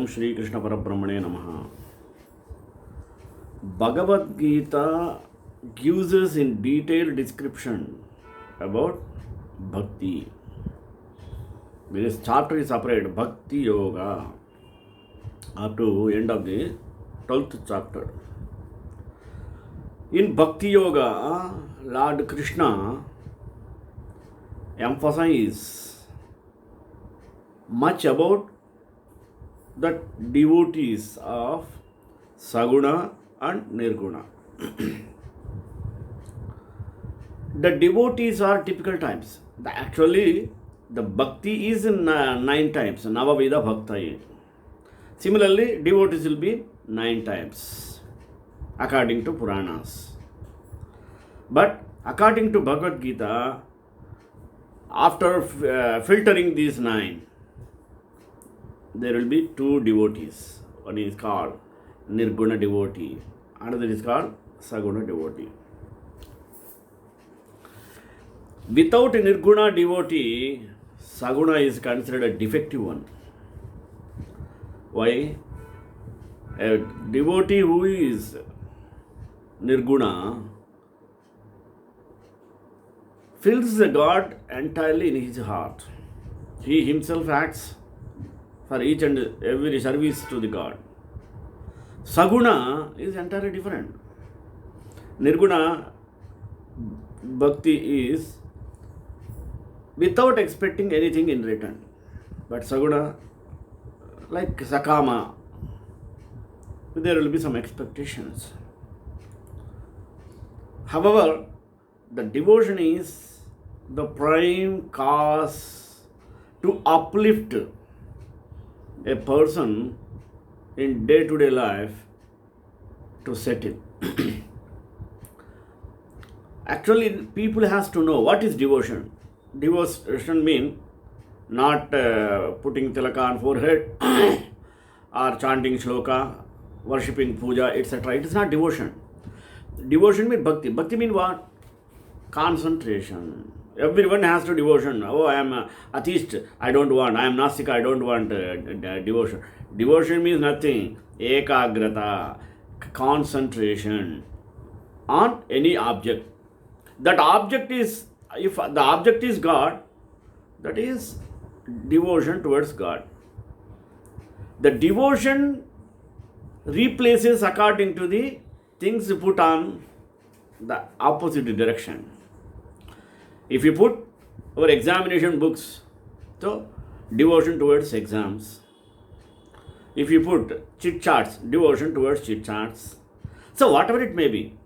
Om Shri Krishna Parabrahmane Namaha. Bhagavad Gita gives us in detailed description about bhakti. This chapter is separate, Bhakti Yoga, up to end of the 12th chapter. In Bhakti Yoga, Lord Krishna emphasizes much about the devotees of Saguna and Nirguna. The devotees are typical types. Actually, the bhakti is in 9 types, Navavida Bhakta. Similarly, devotees will be 9 types, according to Puranas. But according to Bhagavad Gita, after filtering these 9, there will be 2 devotees. One is called Nirguna devotee, another is called Saguna devotee. Without a Nirguna devotee, Saguna is considered a defective one. Why? A devotee who is Nirguna fills the God entirely in his heart. He himself acts for each and every service to the God. Saguna is entirely different. Nirguna bhakti is without expecting anything in return. But Saguna, like Sakama, there will be some expectations. However, the devotion is the prime cause to uplift a person in day-to-day life to settle. Actually, people has to know what is devotion. Devotion means not putting tilaka on forehead or chanting shloka, worshipping puja, etc. It is not devotion. Devotion means bhakti. Bhakti means what? Concentration. Everyone has to devotion. Oh, I am atheist, I don't want. I am Nastika, I don't want devotion. Devotion means nothing. Ekagrata, concentration on any object. That object is, if the object is God, that is devotion towards God. The devotion replaces according to the things put on the opposite direction. If you put our examination books, so devotion towards exams. If you put chit charts, devotion towards chit charts. So whatever it may be,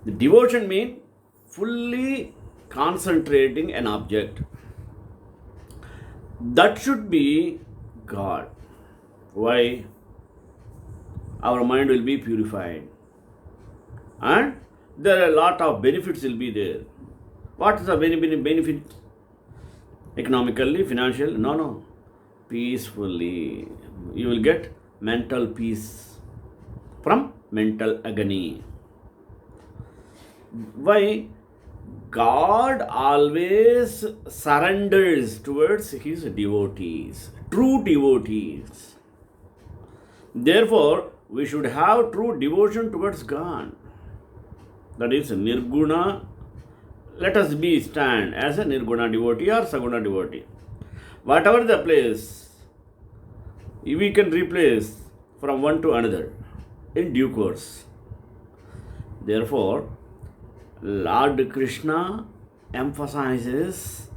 the devotion means fully concentrating an object. That should be God. Why? Our mind will be purified. And there are a lot of benefits will be there. What is the benefit? Economically, financial? No. Peacefully. You will get mental peace from mental agony. Why? God always surrenders towards his devotees, true devotees. Therefore, we should have true devotion towards God. That is Nirguna. Let us be stand as a Nirguna devotee or Saguna devotee. Whatever the place, we can replace from one to another in due course. Therefore, Lord Krishna emphasizes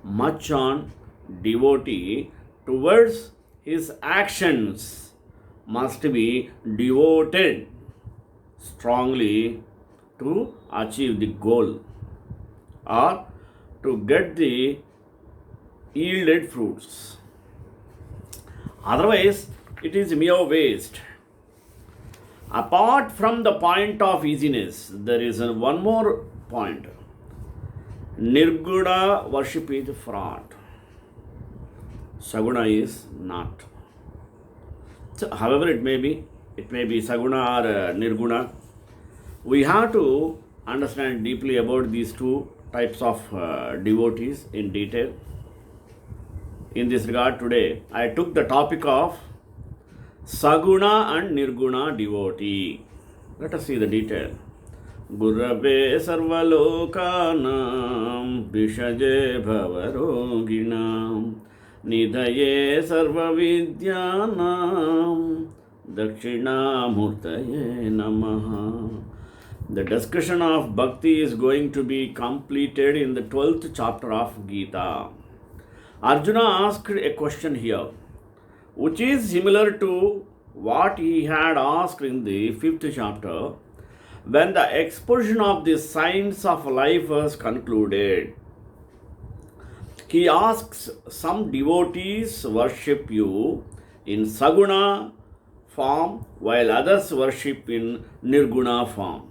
much on devotee towards his actions must be devoted strongly to achieve the goal or to get the yielded fruits. Otherwise, it is mere waste. Apart from the point of easiness, there is one more point. Nirguna worship is fraud. Saguna is not. So, however it may be Saguna or Nirguna, we have to understand deeply about these 2 types of devotees in detail. In this regard, today I took the topic of Saguna and Nirguna devotee. Let us see the detail. Gurave sarvalokanam vishaje bhavaroginam nidhaye sarvavidyanam dakshinamurtaye namaha. The discussion of bhakti is going to be completed in the 12th chapter of Gita. Arjuna asked a question here, which is similar to what he had asked in the 5th chapter when the exposition of the science of life was concluded. He asks, some devotees worship you in Saguna form while others worship in Nirguna form.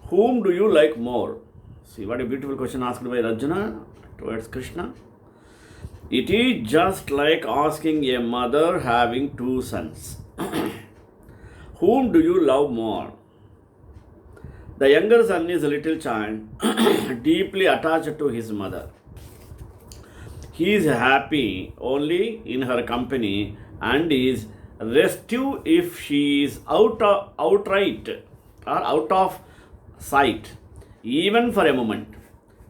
Whom do you like more? See what a beautiful question asked by Arjuna towards Krishna. It is just like asking a mother having two sons. Whom do you love more? The younger son is a little child, deeply attached to his mother. He is happy only in her company and is restive if she is outright or out of sight, even for a moment.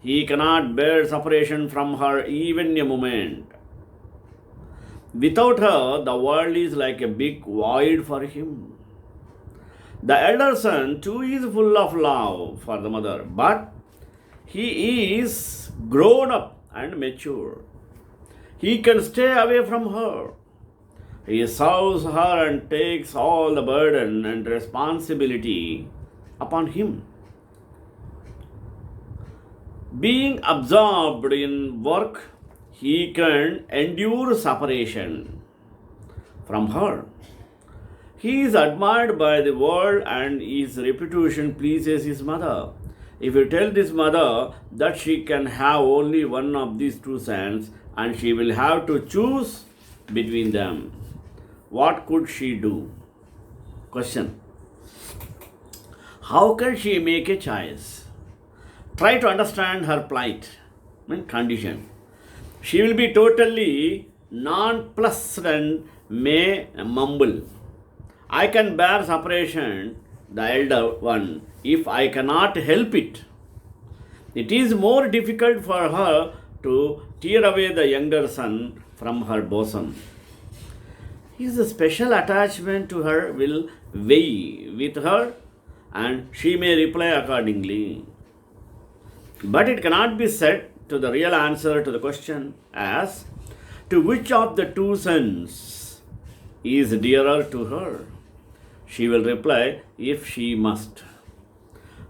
He cannot bear separation from her even a moment. Without her, the world is like a big void for him. The elder son too is full of love for the mother, but he is grown up and mature. He can stay away from her. He serves her and takes all the burden and responsibility upon him. Being absorbed in work, he can endure separation from her. He is admired by the world and his reputation pleases his mother. If you tell this mother that she can have only one of these two sons and she will have to choose between them, what could she do? Question. How can she make a choice? Try to understand her plight and condition. She will be totally nonplussed and may mumble, I can bear separation, the elder one, if I cannot help it. It is more difficult for her to tear away the younger son from her bosom. His special attachment to her will weigh with her and she may reply accordingly. But it cannot be said to the real answer to the question as to which of the two sons is dearer to her. She will reply if she must.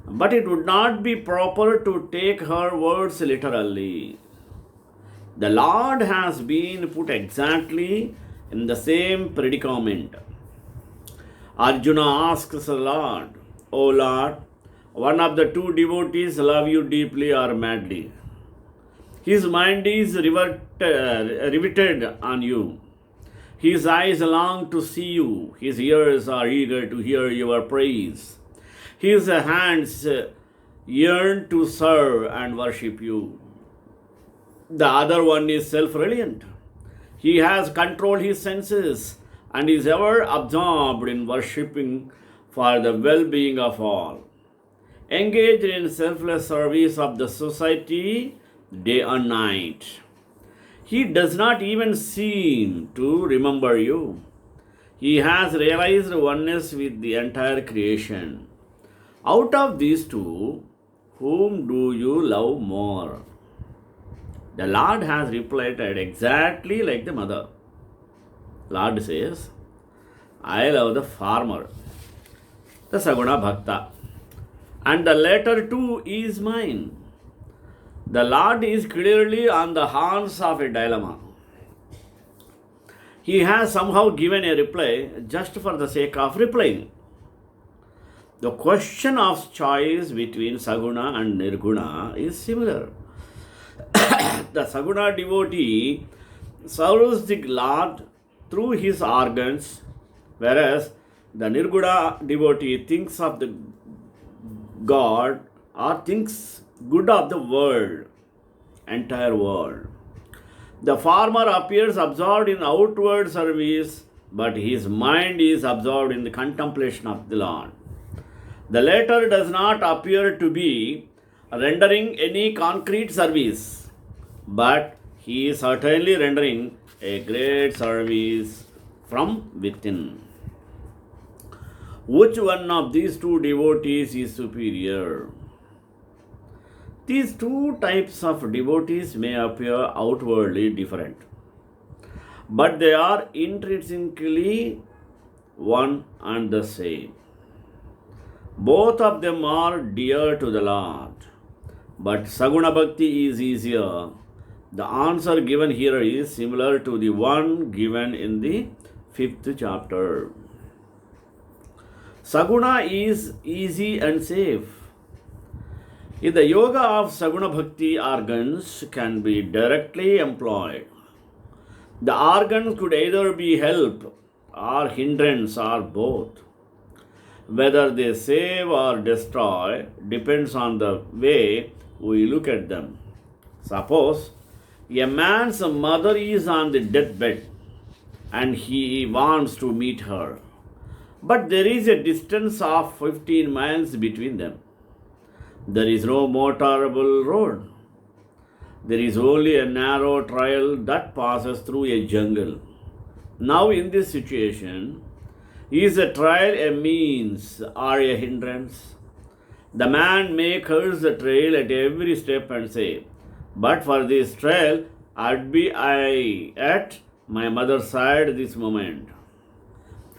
But it would not be proper to take her words literally. The Lord has been put exactly in the same predicament. Arjuna asks the Lord, O Lord, one of the two devotees love you deeply or madly. His mind is riveted on you. His eyes long to see you. His ears are eager to hear your praise. His hands yearn to serve and worship you. The other one is self-reliant. He has controlled his senses and is ever absorbed in worshipping for the well-being of all. Engaged in selfless service of the society day and night. He does not even seem to remember you. He has realized oneness with the entire creation. Out of these two, whom do you love more? The Lord has replied exactly like the mother. Lord says, I love the farmer, the Saguna Bhakta, and the latter too is mine. The Lord is clearly on the horns of a dilemma. He has somehow given a reply just for the sake of replying. The question of choice between Saguna and Nirguna is similar. The Saguna devotee serves the Lord through his organs, whereas the Nirguna devotee thinks of the God or thinks good of the world, entire world. The farmer appears absorbed in outward service, but his mind is absorbed in the contemplation of the Lord. The latter does not appear to be rendering any concrete service, but he is certainly rendering a great service from within. Which one of these two devotees is superior? These two types of devotees may appear outwardly different, but they are intrinsically one and the same. Both of them are dear to the Lord, but Saguna Bhakti is easier. The answer given here is similar to the one given in the 5th chapter. Saguna is easy and safe. In the yoga of Saguna Bhakti, organs can be directly employed. The organs could either be help or hindrance or both. Whether they save or destroy depends on the way we look at them. Suppose a man's mother is on the deathbed and he wants to meet her, but there is a distance of 15 miles between them. There is no motorable road. There is only a narrow trail that passes through a jungle. Now, in this situation, is a trail a means or a hindrance? The man may curse the trail at every step and say, "But for this trail, I'd be at my mother's side this moment."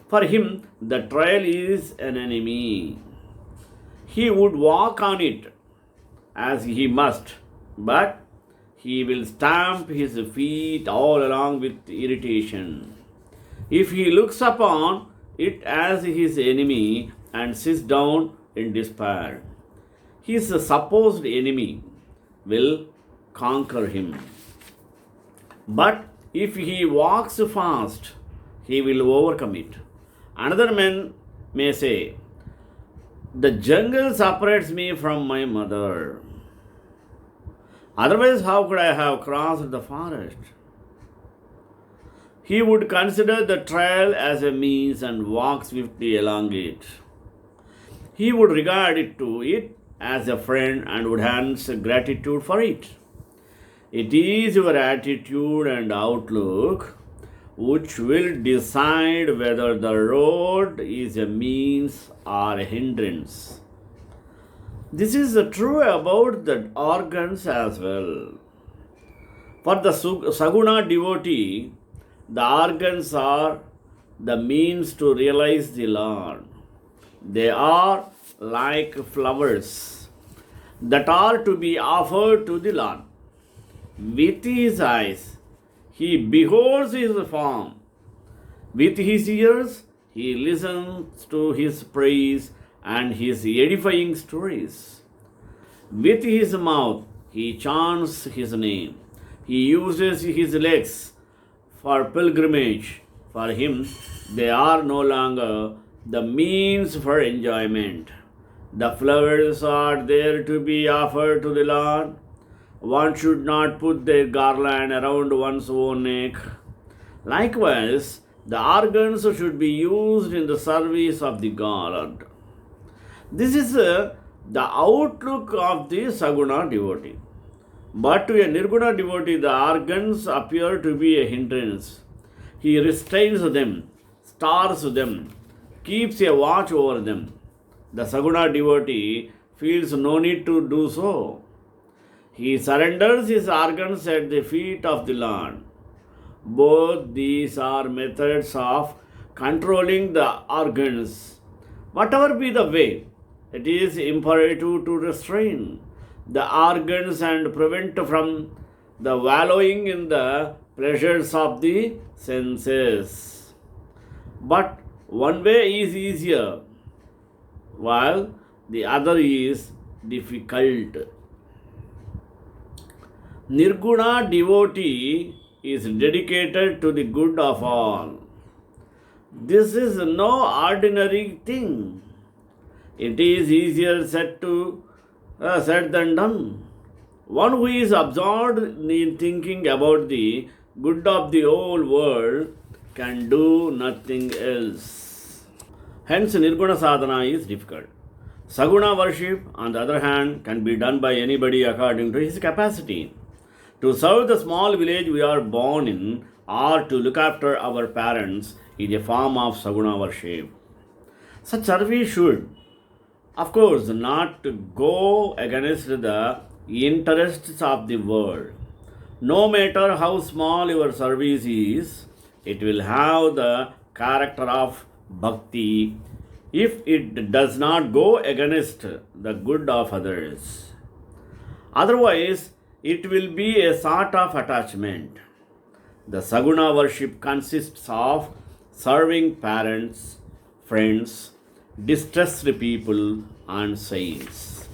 For him, the trail is an enemy. He would walk on it as he must, but he will stamp his feet all along with irritation. If he looks upon it as his enemy and sits down in despair, his supposed enemy will conquer him. But if he walks fast, he will overcome it. Another man may say, "The jungle separates me from my mother. Otherwise, how could I have crossed the forest?" He would consider the trail as a means and walk swiftly along it. He would regard it as a friend and would hence gratitude for it. It is your attitude and outlook which will decide whether the road is a means or a hindrance. This is true about the organs as well. For the Saguna devotee, the organs are the means to realize the Lord. They are like flowers that are to be offered to the Lord. With his eyes, he beholds his form. With his ears, he listens to his praise and his edifying stories. With his mouth, he chants his name. He uses his legs for pilgrimage. For him, they are no longer the means for enjoyment. The flowers are there to be offered to the Lord. One should not put their garland around one's own neck. Likewise, the organs should be used in the service of the God. This is the outlook of the Saguna devotee. But to a Nirguna devotee, the organs appear to be a hindrance. He restrains them, stars them, keeps a watch over them. The Saguna devotee feels no need to do so. He surrenders his organs at the feet of the Lord. Both these are methods of controlling the organs. Whatever be the way, it is imperative to restrain the organs and prevent from the wallowing in the pleasures of the senses. But one way is easier, while the other is difficult. Nirguna devotee is dedicated to the good of all. This is no ordinary thing. It is easier said than done. One who is absorbed in thinking about the good of the whole world can do nothing else. Hence, Nirguna sadhana is difficult. Saguna worship, on the other hand, can be done by anybody according to his capacity. To serve the small village we are born in or to look after our parents is a form of Saguna worship. Such service should, of course, not go against the interests of the world. No matter how small your service is, it will have the character of bhakti if it does not go against the good of others. Otherwise, it will be a sort of attachment. The Saguna worship consists of serving parents, friends, distressed people, and saints,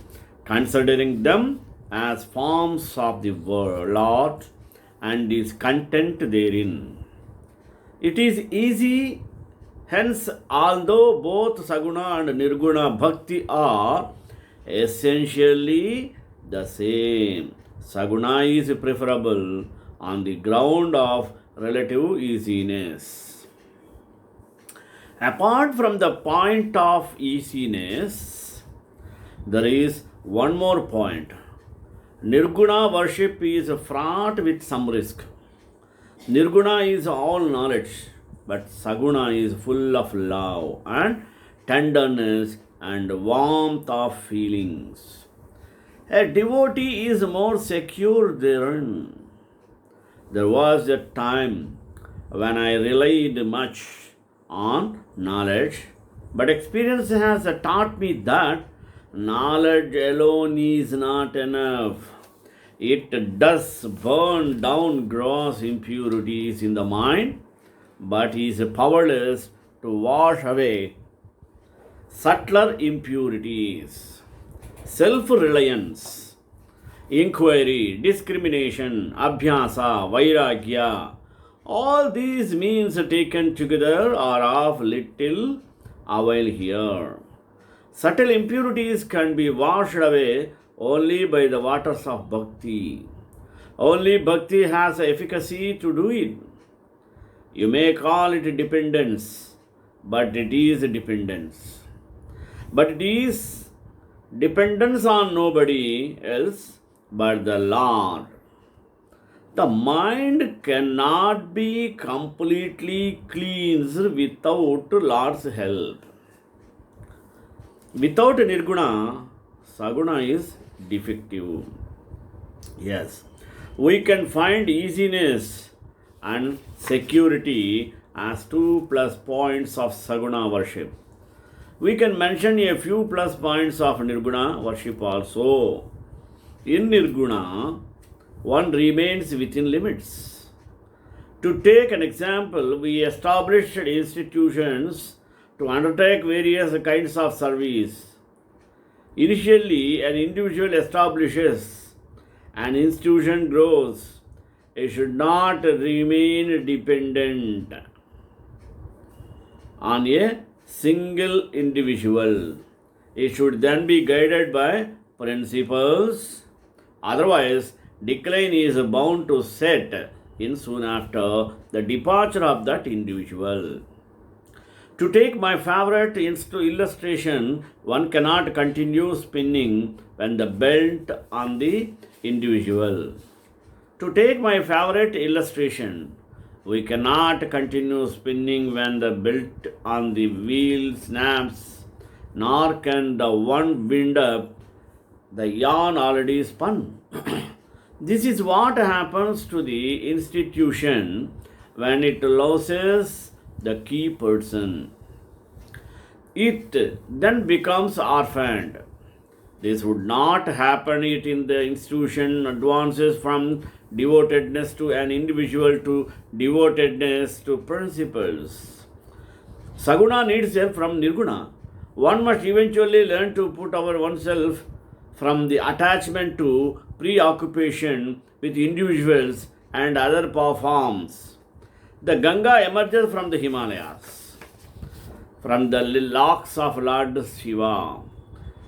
considering them as forms of the Lord and is content therein. It is easy, hence, although both Saguna and Nirguna Bhakti are essentially the same, Saguna is preferable on the ground of relative easiness. Apart from the point of easiness, there is one more point. Nirguna worship is fraught with some risk. Nirguna is all knowledge, but Saguna is full of love and tenderness and warmth of feelings. A devotee is more secure therein. There was a time when I relied much on knowledge, but experience has taught me that knowledge alone is not enough. It does burn down gross impurities in the mind, but is powerless to wash away subtler impurities. Self-reliance, inquiry, discrimination, abhyasa, vairagya, all these means taken together are of little avail here. Subtle impurities can be washed away only by the waters of bhakti. Only bhakti has the efficacy to do it. You may call it dependence, but it is dependence. But it is dependence on nobody else but the Lord. The mind cannot be completely cleansed without Lord's help. Without Nirguna, Saguna is defective. Yes, we can find easiness and security as 2 plus points of Saguna worship. We can mention a few plus points of Nirguna worship also. In Nirguna, one remains within limits. To take an example, we established institutions to undertake various kinds of service. Initially, an individual establishes, an institution grows. It should not remain dependent on a single individual. It should then be guided by principles. Otherwise, decline is bound to set in soon after the departure of that individual. To take my favorite illustration, one cannot continue spinning when the belt on the individual. To take my favorite illustration, we cannot continue spinning when the belt on the wheel snaps, nor can the one wind up the yarn already spun. This is what happens to the institution when it loses the key person. It then becomes orphaned. This would not happen if in the institution advances from devotedness to an individual to devotedness to principles. Saguna needs help from Nirguna. One must eventually learn to put oneself from the attachment to preoccupation with individuals and other forms. The Ganga emerges from the Himalayas, from the locks of Lord Shiva,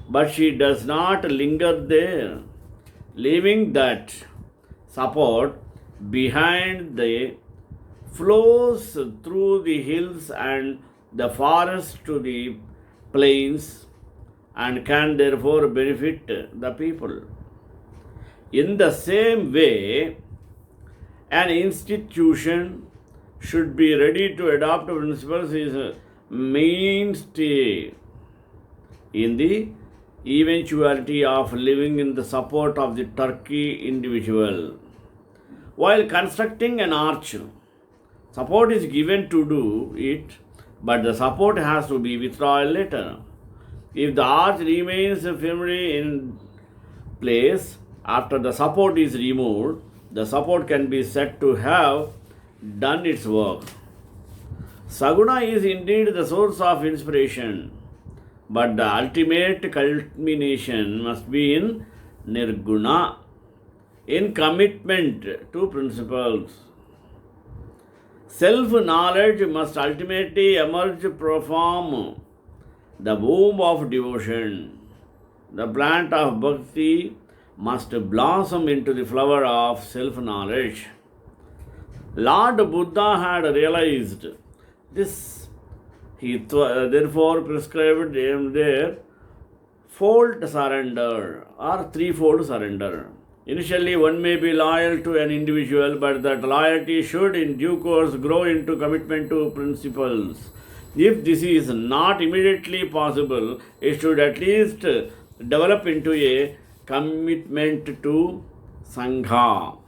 but she does not linger there, leaving that support behind the flows through the hills and the forest to the plains and can therefore benefit the people. In the same way, an institution should be ready to adopt principles is a mainstay in the eventuality of living in the support of the Turkey individual. While constructing an arch, support is given to do it, but the support has to be withdrawn later. If the arch remains firmly in place after the support is removed, the support can be said to have done its work. Saguna is indeed the source of inspiration, but the ultimate culmination must be in Nirguna, in commitment to principles. Self-knowledge must ultimately emerge from the womb of devotion. The plant of bhakti must blossom into the flower of self-knowledge. Lord Buddha had realized this. He therefore prescribed them their fold surrender or threefold surrender. Initially, one may be loyal to an individual, but that loyalty should in due course grow into commitment to principles. If this is not immediately possible, it should at least develop into a commitment to Sangha.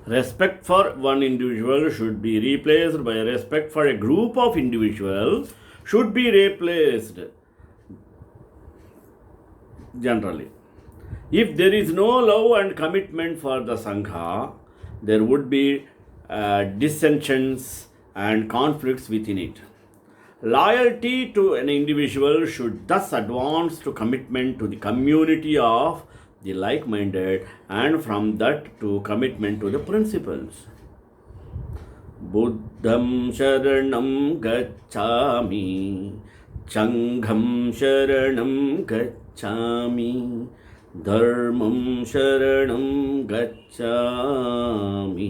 Respect for one individual should be replaced by respect for a group of individuals should be replaced generally. If there is no love and commitment for the Sangha, there would be dissensions and conflicts within it. Loyalty to an individual should thus advance to commitment to the community of the like-minded, and from that to commitment to the principles. Buddham sharanam gacchami, Changham sharanam gacchami, Dharmam sharanam gacchami.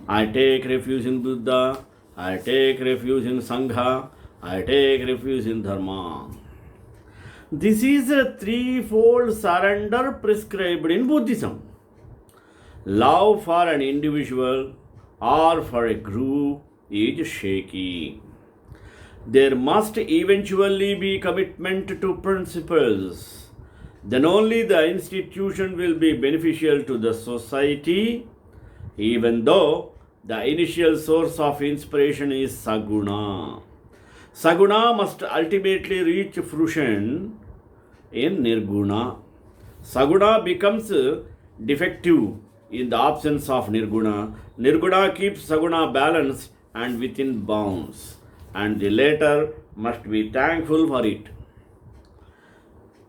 I take refuge in Buddha, I take refuge in Sangha, I take refuge in Dharma. This is a threefold surrender prescribed in Buddhism. Love for an individual or for a group is shaky. There must eventually be commitment to principles. Then only the institution will be beneficial to the society, even though the initial source of inspiration is Saguna. Saguna must ultimately reach fruition in Nirguna. Saguna becomes defective in the absence of Nirguna. Nirguna keeps Saguna balanced and within bounds, and the latter must be thankful for it.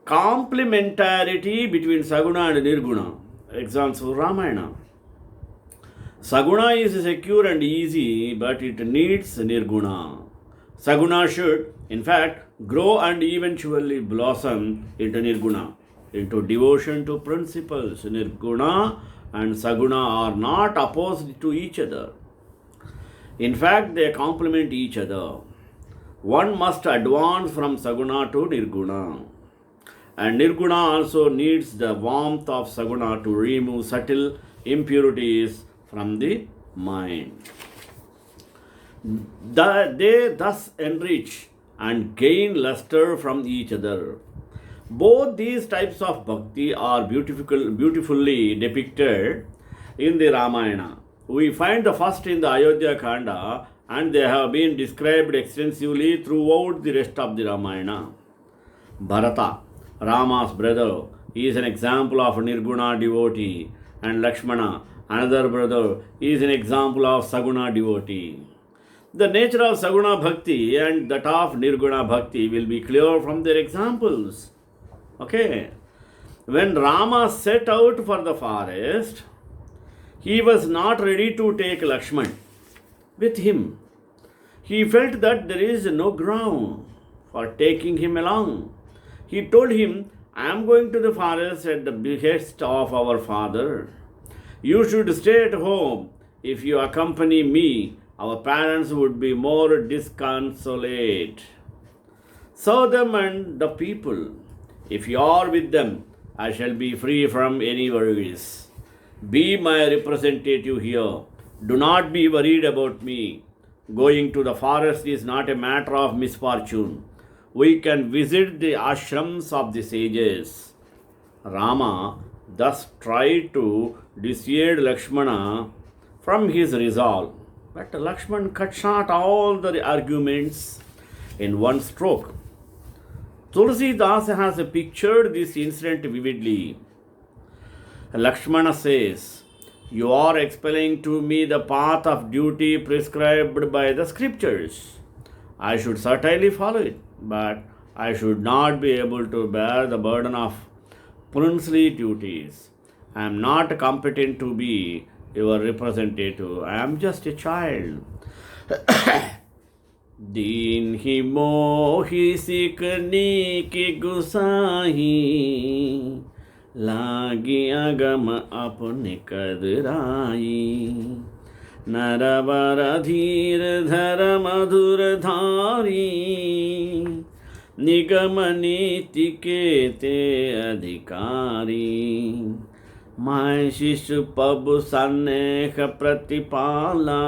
Complementarity between Saguna and Nirguna. Example Ramayana. Saguna is secure and easy, but it needs Nirguna. Saguna should, in fact, grow and eventually blossom into Nirguna, into devotion to principles. Nirguna and Saguna are not opposed to each other. In fact, they complement each other. One must advance from Saguna to Nirguna. And Nirguna also needs the warmth of Saguna to remove subtle impurities from the mind. They thus enrich and gain luster from each other. Both these types of bhakti are beautifully depicted in the Ramayana. We find the first in the Ayodhya Kanda, and they have been described extensively throughout the rest of the Ramayana. Bharata, Rama's brother, is an example of a Nirguna devotee, and Lakshmana, another brother, is an example of Saguna devotee. The nature of Saguna Bhakti and that of Nirguna Bhakti will be clear from their examples. Okay. When Rama set out for the forest, he was not ready to take Lakshman with him. He felt that there is no ground for taking him along. He told him, I am going to the forest at the behest of our father. You should stay at home. If you accompany me, our parents would be more disconsolate. Serve them and the people. If you are with them, I shall be free from any worries. Be my representative here. Do not be worried about me. Going to the forest is not a matter of misfortune. We can visit the ashrams of the sages. Rama thus tried to dissuade Lakshmana from his resolve. But Lakshmana cut short all the arguments in one stroke. Tulsi Das has pictured this incident vividly. Lakshmana says, "You are explaining to me the path of duty prescribed by the scriptures. I should certainly follow it, but I should not be able to bear the burden of princely duties. I am not competent to be your representative. I am just a child." दीन ही मोही सिकनी की गुसाही लागी अगम अपने कदराई नरवर धीर धर मधुर धारी निगम नीति के ते अधिकारी माय शिशु पब सन्नेह प्रतिपाला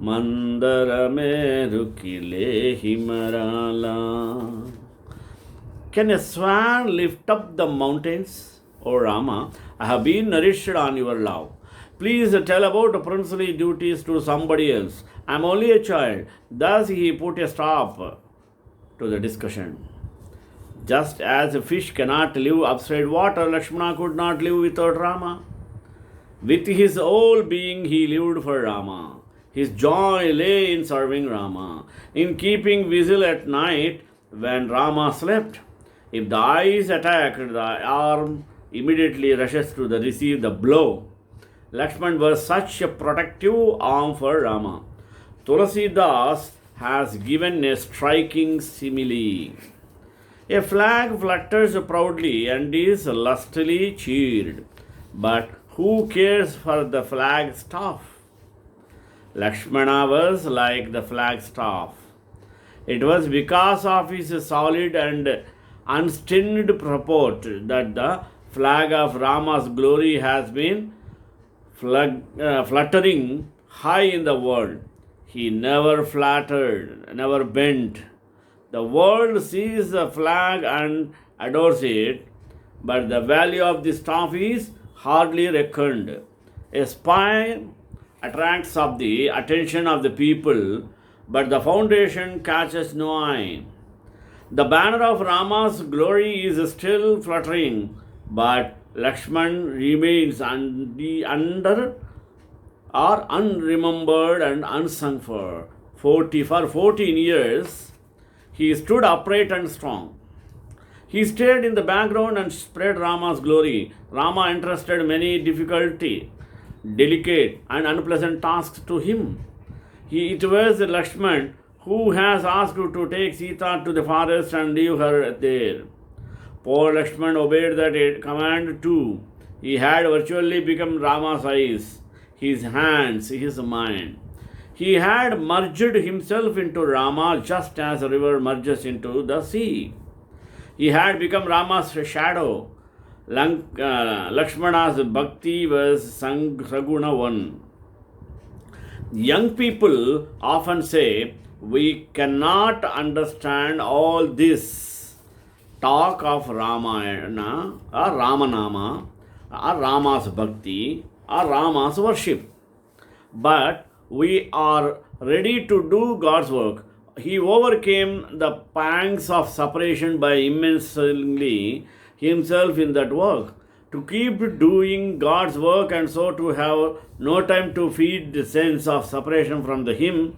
मंदर में रुकिले हिमराला. Can a swan lift up the mountains? O Rama, I have been nourished on your love. Please tell about princely duties to somebody else. I am only a child. Thus he put a stop to the discussion. Just as a fish cannot live upside water, Lakshmana could not live without Rama. With his whole being he lived for Rama. His joy lay in serving Rama, in keeping vigil at night when Rama slept. If the eye is attacked, the arm immediately rushes to receive the blow. Lakshman was such a protective arm for Rama. Tulsidas has given a striking simile. A flag flutters proudly and is lustily cheered, but who cares for the flag staff? Lakshmana was like the flagstaff. It was because of his solid and unstained purport that the flag of Rama's glory has been fluttering high in the world. He never flattered, never bent. The world sees the flag and adores it, but the value of the staff is hardly reckoned. A spire attracts of the attention of the people, but the foundation catches no eye. The banner of Rama's glory is still fluttering, but Lakshman remains under or unremembered and unsung for 14 years. He stood upright and strong. He stayed in the background and spread Rama's glory. Rama entrusted many delicate and unpleasant tasks to him. It was Lakshman who has asked to take Sita to the forest and leave her there. Poor Lakshman obeyed that command too. He had virtually become Rama's eyes, his hands, his mind. He had merged himself into Rama just as a river merges into the sea. He had become Rama's shadow. Lakshmana's bhakti was Saguna 1. Young people often say, we cannot understand all this talk of Ramayana or Ramanama or Rama's bhakti or Rama's worship. But we are ready to do God's work. He overcame the pangs of separation by immensely himself in that work. To keep doing God's work and so to have no time to feed the sense of separation from the Him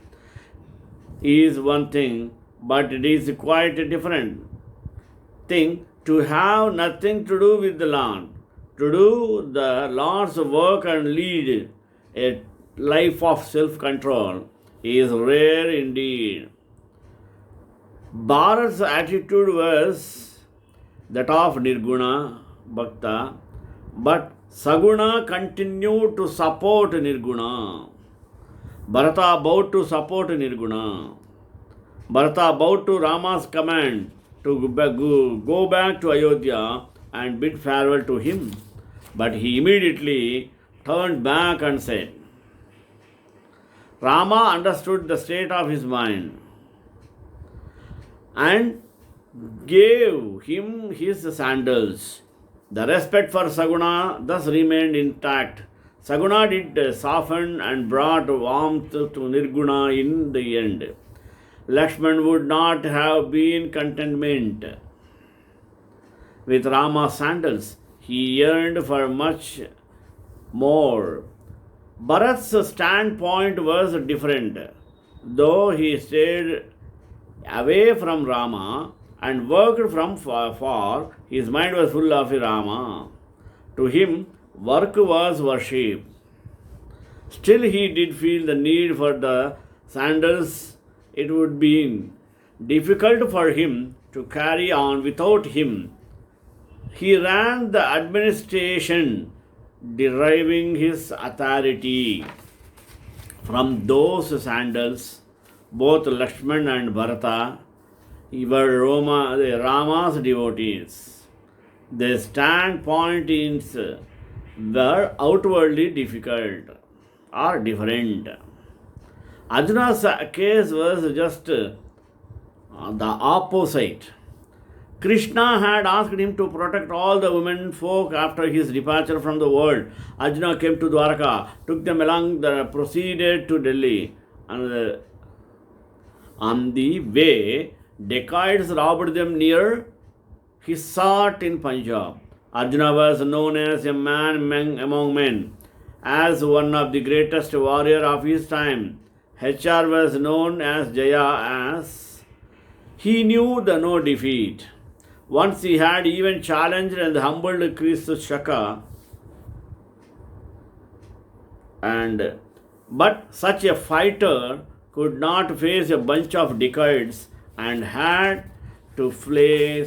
is one thing, but it is quite a different thing to have nothing to do with the Lord, to do the Lord's work and lead a life of self-control is rare indeed. Bharat's attitude was that of Nirguna Bhakta, but Saguna continued to support Nirguna. Bharata bowed to support Nirguna. Bharata bowed to Rama's command to go back to Ayodhya and bid farewell to him. But he immediately turned back and said, Rama understood the state of his mind and gave him his sandals. The respect for Saguna thus remained intact. Saguna did soften and brought warmth to Nirguna in the end. Lakshman would not have been contentment with Rama's sandals. He yearned for much more. Bharat's standpoint was different. Though he stayed away from Rama and worked from far, his mind was full of Rama. To him, work was worship. Still, he did feel the need for the sandals. It would be difficult for him to carry on without him. He ran the administration, deriving his authority from those sandals. Both Lakshman and Bharata were Rama's devotees. Their standpoints were outwardly difficult or different. Arjuna's case was just the opposite. Krishna had asked him to protect all the women folk after his departure from the world. Arjuna came to Dwaraka, took them along, proceeded to Delhi. And on the way, dacoits robbed them near Hisar in Punjab. Arjuna was known as a man among men, as one of the greatest warriors of his time. HR was known as Jaya, as he knew the no defeat. Once he had even challenged and humbled Chris Shaka, but such a fighter could not face a bunch of dacoits and had to flee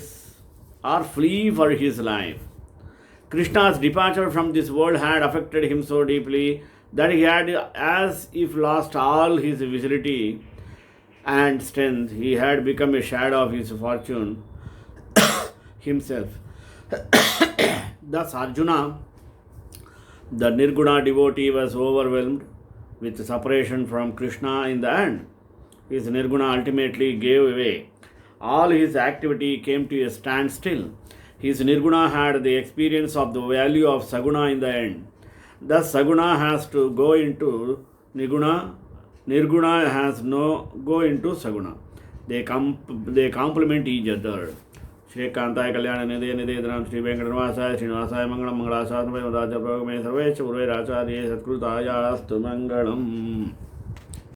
for his life. Krishna's departure from this world had affected him so deeply that he had as if lost all his vitality and strength. He had become a shadow of his fortune himself. Thus Arjuna, the Nirguna devotee, was overwhelmed with separation from Krishna in the end. His Nirguna ultimately gave way. All his activity came to a standstill. His Nirguna had the experience of the value of Saguna in the end. Thus Saguna has to go into Nirguna. Nirguna has no go into Saguna. They complement each other. श्रीकांताय कल्याण निधे निधेतराम श्री वेंकटनिवासाय श्रीनिवासाय मंगलम मंगलाशासनमय मदाचार्य प्रभु में सर्वेश पूर्वे आचार्य सत्कृतायास्तु मंगलम.